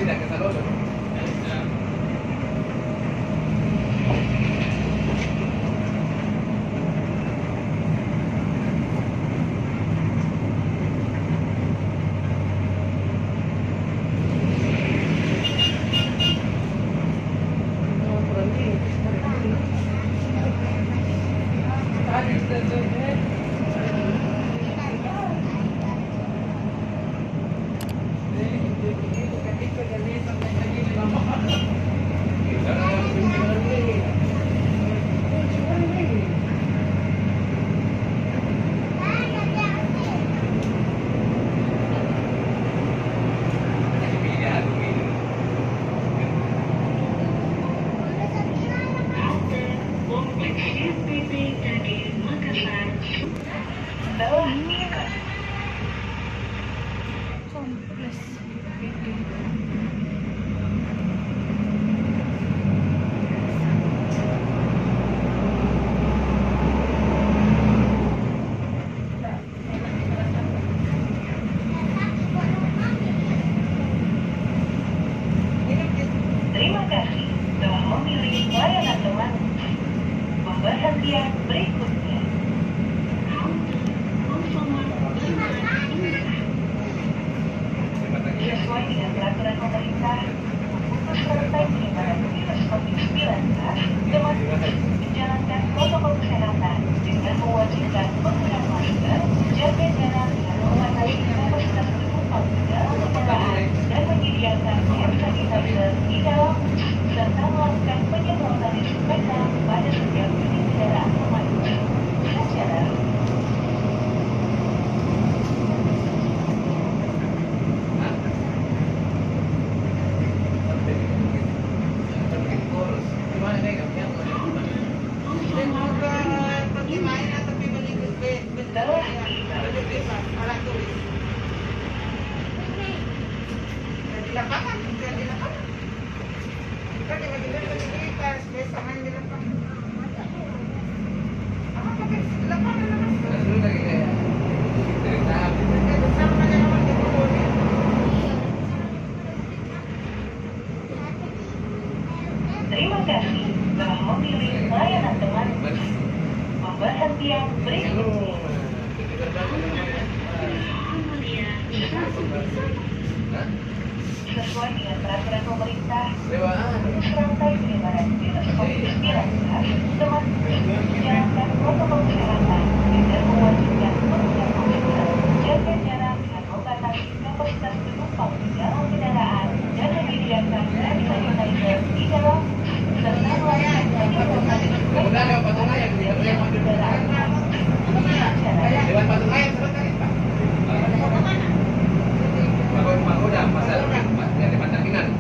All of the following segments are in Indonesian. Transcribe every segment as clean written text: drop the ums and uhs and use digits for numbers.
tidak ke salon. Terima kasih telah memilih layanan teman. Pemberhentian berikutnya. Sesuai dengan peraturan pemerintah, untuk selesai penyebaran virus COVID-19, teman menjalankan protokol kesehatan dengan mewajibkan penggunaan masker, jaga jarak, dan memakai kapasitas penumpang dalam kendaraan dan menyediakan hand sanitizer di dalam serta melakukan penyemprotan disinfektan pada setiap unit kendaraan pemandu. Secara terima kasih telah memilih layanan teman. Pemberhentian berikutnya. Sesuai dengan peraturan pemerintah, untuk serangkai penyebaran virus COVID-19, teman menjalankan protokol kesehatan dengan mewajibkan penggunaan masker, jaga jarak, dan membatasi kapasitas penumpang di dalam kendaraan dan menyediakan hand sanitizer di dalam serta melakukan penyemprotan disinfektan pada kendaraan. Lewat patung ayam sebentar Pak. Udah pasal yang di Pantai Pinang.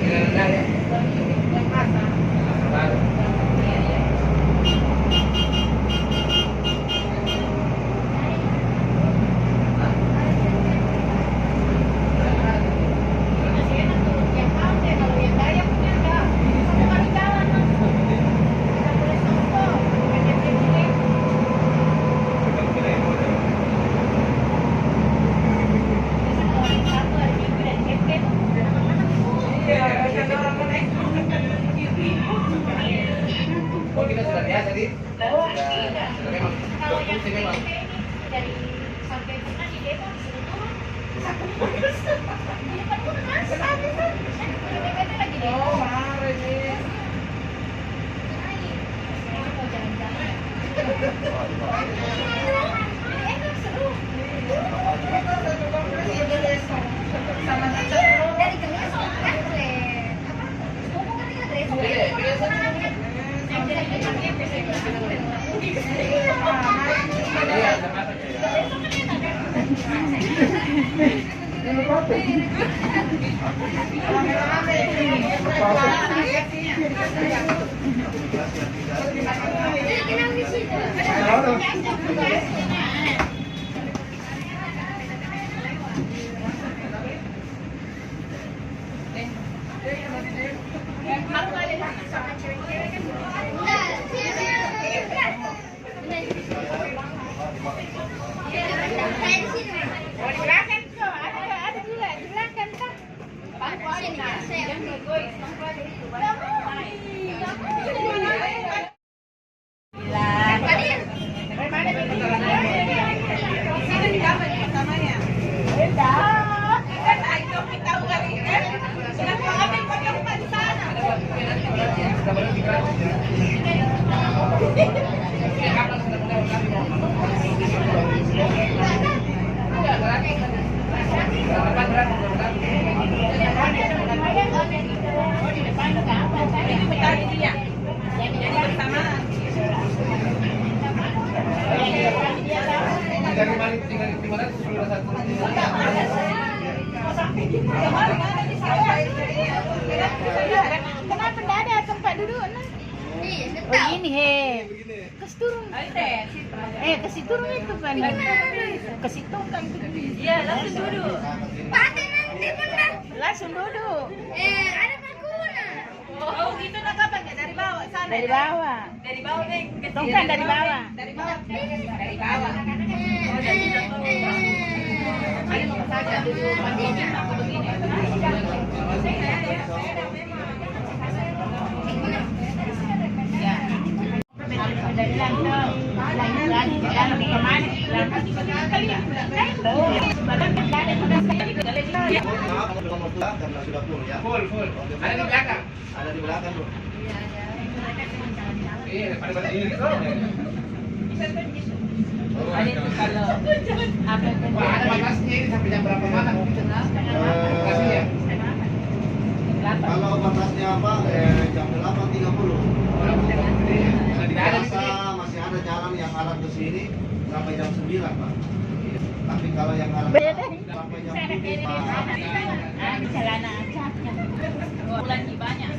Ini rendah ya. Baru. Oh, kita sudah lihat tadi. Sudah memang. Kalau yang Fungsi memang. dari sampai pernah di Depok disuruh turun. Di depan Unmas. BPT lagi deh. Oh, marah ini. Naik. Mau jalan-jalan. Enak seru. Dari Geleso kan keren. Apa? Kan kita Geleso. Yang dari Geleso Iya, sama aja. Mau di belakang? Oh ini he. Begini. Kasih turun. Kasih turun itu kan. Kasih tongkang itu. Iya, langsung duduk. Pati nanti benar. Langsung duduk. Ada bakuna. Oh, gitu nak kapan ya? Dari bawah sana. Dari bawah. Dari bawah deh. ke sini. Tongkang dari bawah. Dari bawah. Dari bawah. Oh, dari bawah. Ada mau saja dulu. Aku begini. Dari lantai. Lantai kemana? Maaf, nomor pula karena sudah full ya. Full. Ada di belakang. Ada di belakang bro. Iya, pada ini. Ada itu kalau apa itu? Wah, ada batasnya ini sampai jam berapa malam? Batasnya. Kalau batasnya apa? Jam 8.30. Biasa masih ada jalan yang arah ke sini sampai jam 9 Pak. Tapi kalau yang arah sampai jam 7 Pak. Celana acaknya. Bulan banyak.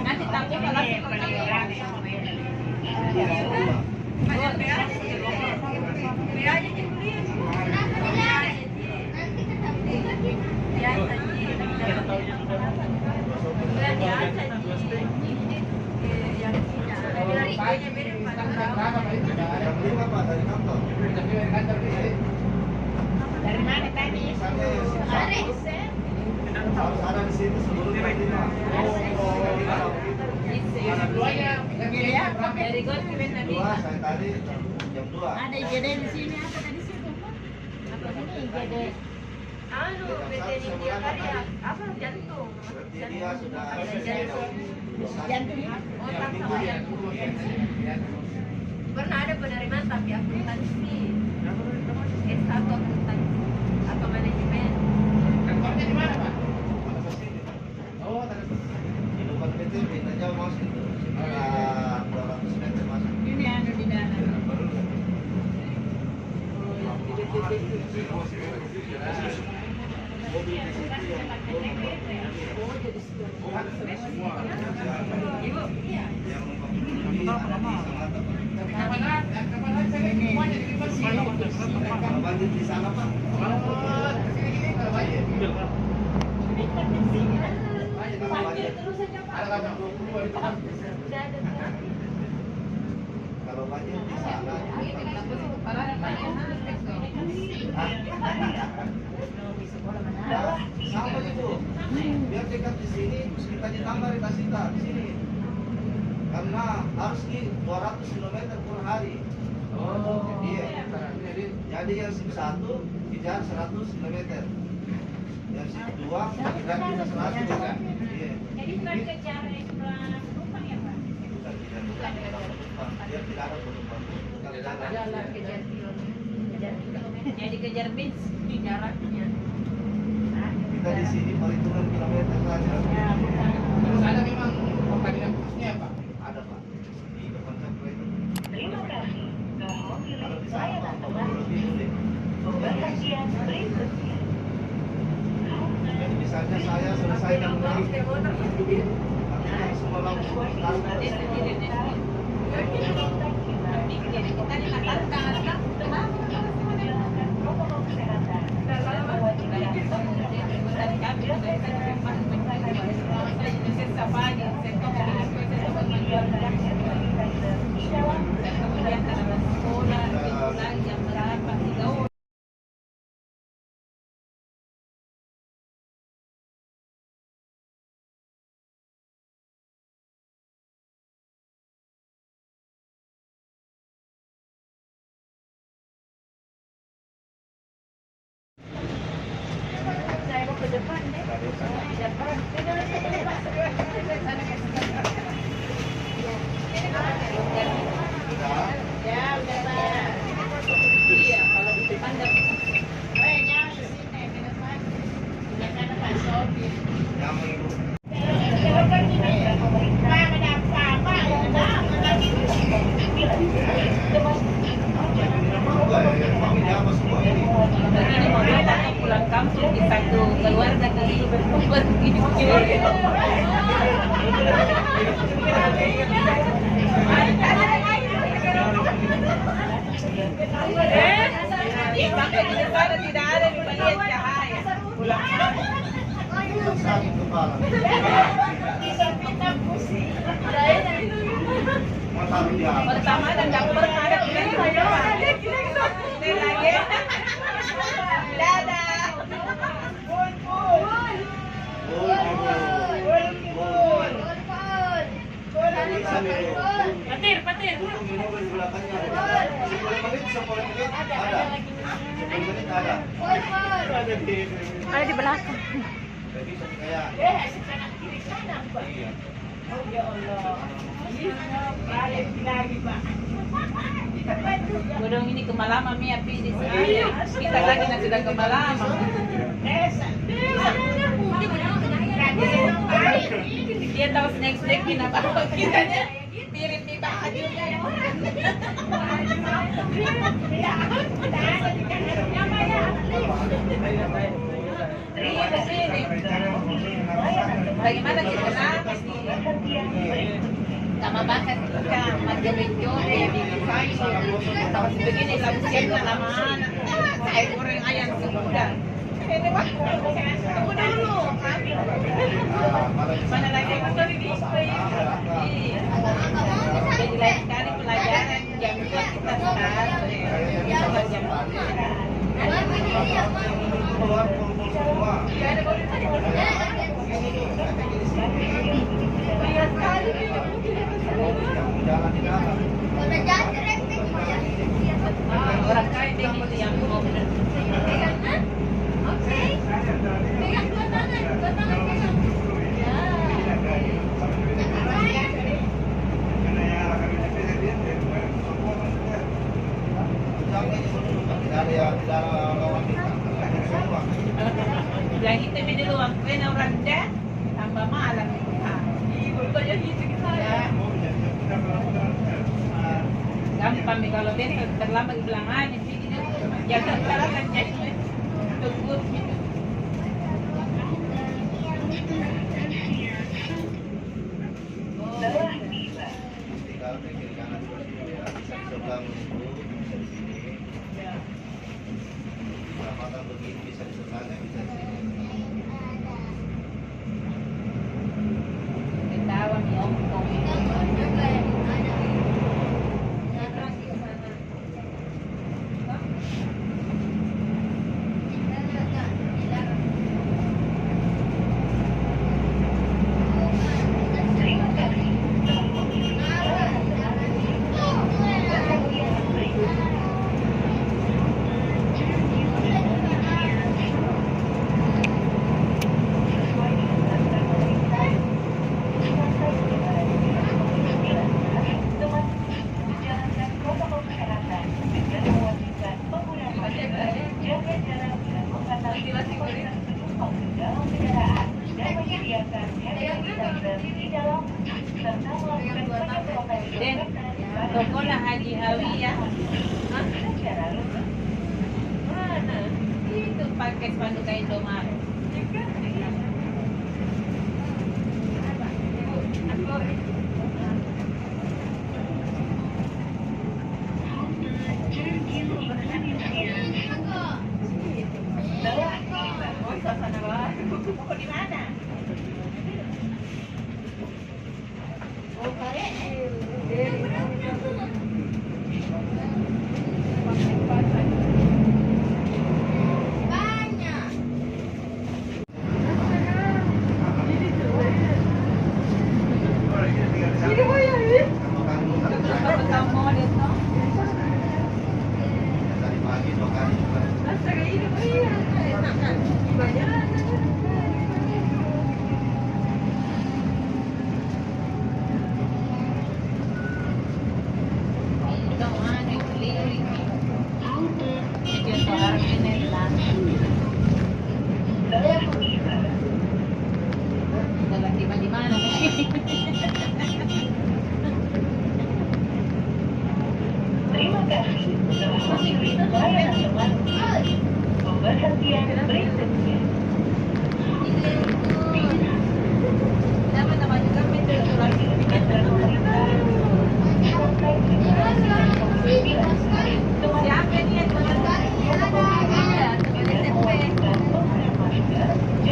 Nanti tahu kalau Jam 5 Pak dari kantor. Dari mana tadi? Misalnya harus ada di sini sebelum jam 5. dari gue keren tadi. 2 saya tadi jam 2. Ada IGD di sini apa tadi situ? Apa ini IGD? Anu, PT tiap hari apa jantung. Berarti dia sudah Jantung. Otak sama jantung. Pernah ada penerimaan tapi akuntansi. S1 akuntansi atau manajemen. Kantornya di mana, Pak? mana ke sini Pak. Oh, tadi. Di depan PT beda jauh mas itu. Sekitar 200 meter mas. Ini anu di dalam. Baru lihat. Mobil di situ yang Kapan saya semuanya di Bima sih. kalau banjir di sana Pak. Oh, kesini kalau banjir. Kalau banjir, Ada kabar 20 di tempat. kalau banjir di sana. Nah, sama itu. Biar dekat di sini, kita ditambah Ritasita di sini. Karena harus di 200 km per hari. Oh, Iya. Jadi yang SIM 1 kejar 100 km. Yang SIM 2 kejar kita 100 kan? Iya. Jadi bukan kejar penumpang ya Pak? Bukan kejar penumpang. Biar tidak ada penumpang. Kalau jalan. Kejar jadi kejar bis di jaraknya. Kita di sini perhitungan kilometer saja. Ya, bukan. Terus ada memang pertandingan khususnya, Pak. Ada Pak. Di depan Capra itu. Terima kasih. Telah Kalau memilih di sana layanan Pak, baru. lebih sulit. Berbahagia berikutnya. Jadi misalnya saya selesai dan beli, artinya semua lampu kantor. Kita dikatakan Protokol kesehatan. Saya mau ke depan deh. Di depan. Ya, udah Pak. Iya, kalau Pandap. Ay, niya sa sine, pinapan. Wala ka na pasobi. Yaman ibu. Begini mau datang pulang kampung di satu keluarga kali begini. Sampai di sana tidak ada di melihat cahaya. Pulang Sakit kepala. Mau taruh di apa? pertama dan nggak pernah ada lagi. Dadah. Bul, bul. Bisa nih, Bu. Patir. Dulu minum di belakangnya. 10 menit ada. 10 menit ada. Ada di belakang. Jadi kayak iya. Bodong ini kemalaman mi api di sini. Kita lagi nanti sudah kemalaman. Dia tahu snack apa kitanya piring di baju. Iya kesini. Bagaimana kita napas sama bakat kita majority di kayu tapos begini langsung na naman ay goreng ayam sudah ini mah tunggu dulu mana lagi motor ini jadi lain kali pelajaran jam 2 kita start jam Keluar kumpul semua. Jangan di dalam. orang kaya gitu yang mau yang itu dulu ang kena orang dah tambah malam gampang nih kalau dia terlambat bilang aja sih jangan terlambat jadi tunggu gitu. Ketawa nih om. Den, toko na Haji Hawiyah. Hah? Mana? Itu pakai spanduk kayak Indomaret. Mau di mana? Dari pagi 2 kali juga.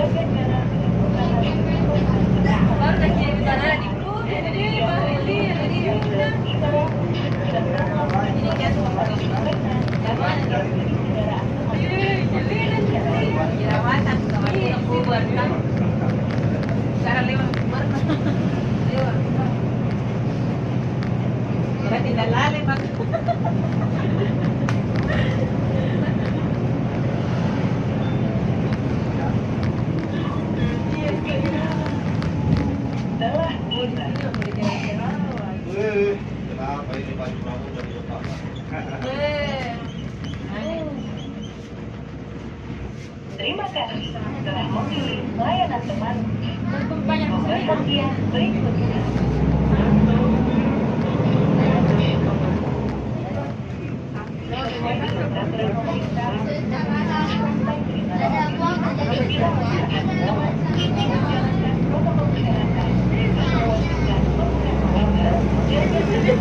jaga jarak dengan menggunakan masker. Baru dah kirim di sana di grup. Jadi baru ini jadi udah. Ini kan Jerawatan sama yang kubar kan. Sekarang lewat kubar. Lewat. Kira tidak lali pak. adalah kita. Kenapa ini baju kamu dari Jepang? Terima kasih telah memilih layanan teman. Banyak Semoga setia berikutnya. Peraturan pemerintah sampai terima kasih. Menjalankan protokol kesehatan, mewajibkan menggunakan masker, jaga jarak,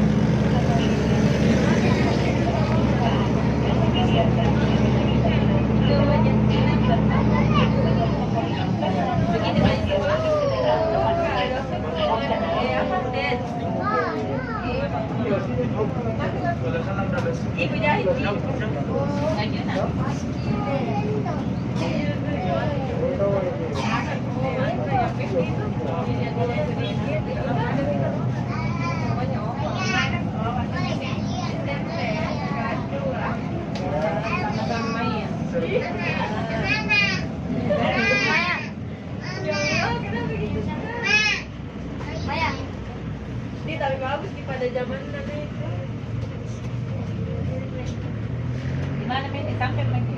dan menyediakan Ibu jahit. Lanjut nak. Ini tapi bagus di pada zaman dulu itu. Di mana Mei? Sampai lagi.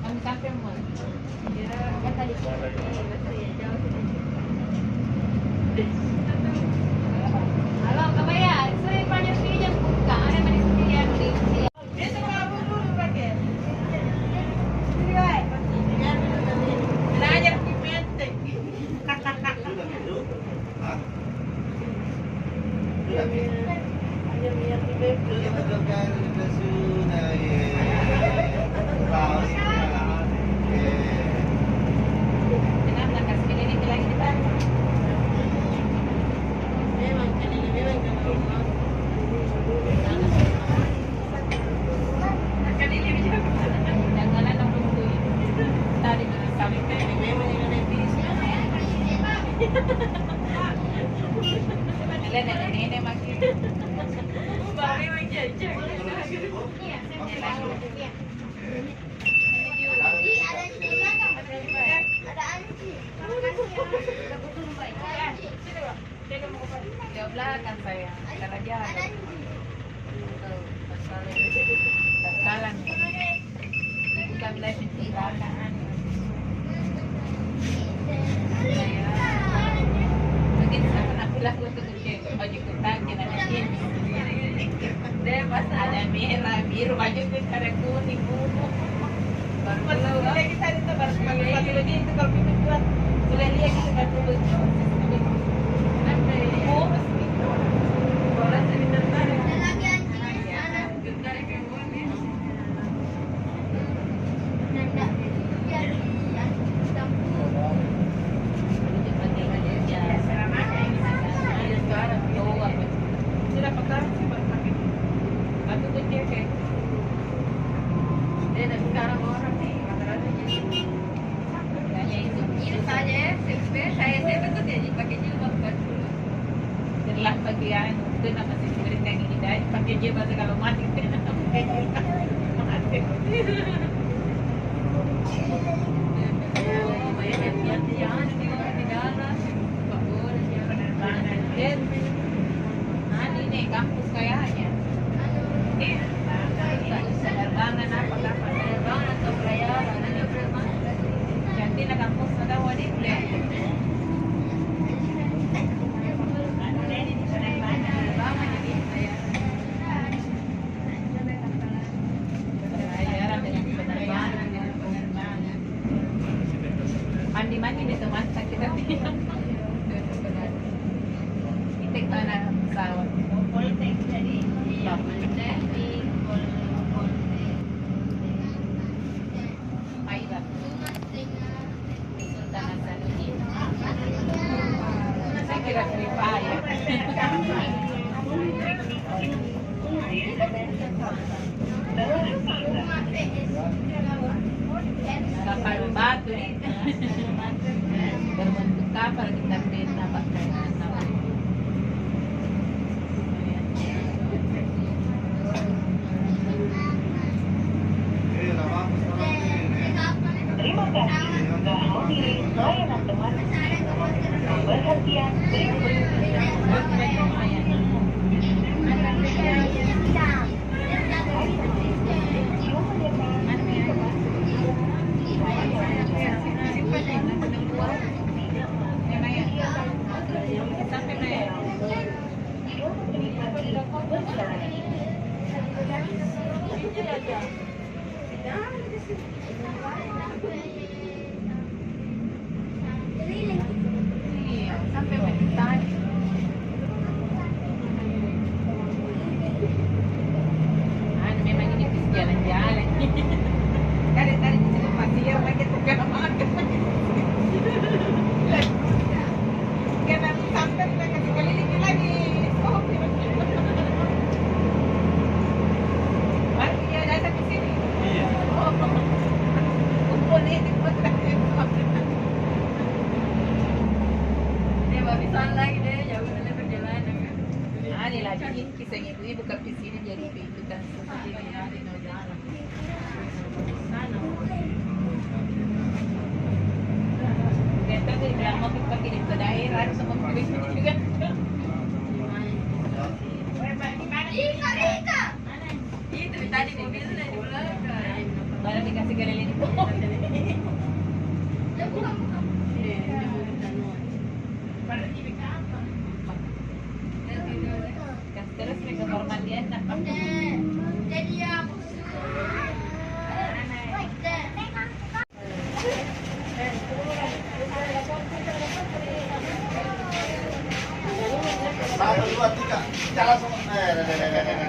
Kami sampai mau. Kan tadi halo, Kabaya. Saya banyak pinjam buka. Ada mana sendirian di sini. Dia semua dulu pakai. Belajar di menteng. Sudah gitu? Hah? Sudah gitu? Kita bukan sudah Kenapa kasih ini lagi di depan? Kan ini bisa. Jangan ada tunggu. Tadi sampai nenek makin. Baru menjajah. Di belakang saya, karena dia ada masalah tekalan. Bukan belajar di belakang. Mungkin saya pernah bilang untuk baju kutang kita nanti. Dia pas ada merah, biru, baju kita ada kuning, biru. Baru kalau kita itu baru pakai baju itu kalau kita buat boleh lihat kita baru baju. Setelah bagian itu nama si berita ini dah pakai je bahasa kalau mati kita nak pakai mati. Banyak yang jangan di orang di dalam, bagus dia penerbangan. Dan ini kampus kayaknya. Penerbangan apa penerbangan atau pelayaran ada berapa? Jadi nak kampus ada wadik deh. Mandi-mandi di tempat kita bilang. Itik tanah pesawat. Politek jadi. Paibat. kira ya. Kapal batu nih. Berbentuk kapal kita beli nampak nama. Terima kasih sudah memilih layanan teman. Perhatian Iya, sampai mental. Memang ini bis jalan-jalan. Kadang tadi di sini pasir, lagi tegak makan. Karena sampai kita kasih keliling lagi. Oh, baru dia datang ke sini. Iya. Oh, kumpul nih di kota. Dia baru sana lagi deh, jauh dari perjalanan. Ini lagi kisah ibu-ibu ke sini jadi ikutan seperti ini di Nojana. Sana. Kita tuh bilang mau kita kirim ke daerah sama polisi juga. Itu tadi di mobil di belakang. Baru dikasih keliling. Terus mereka hormat dia nak. Satu, dua, tiga. Jalan semua.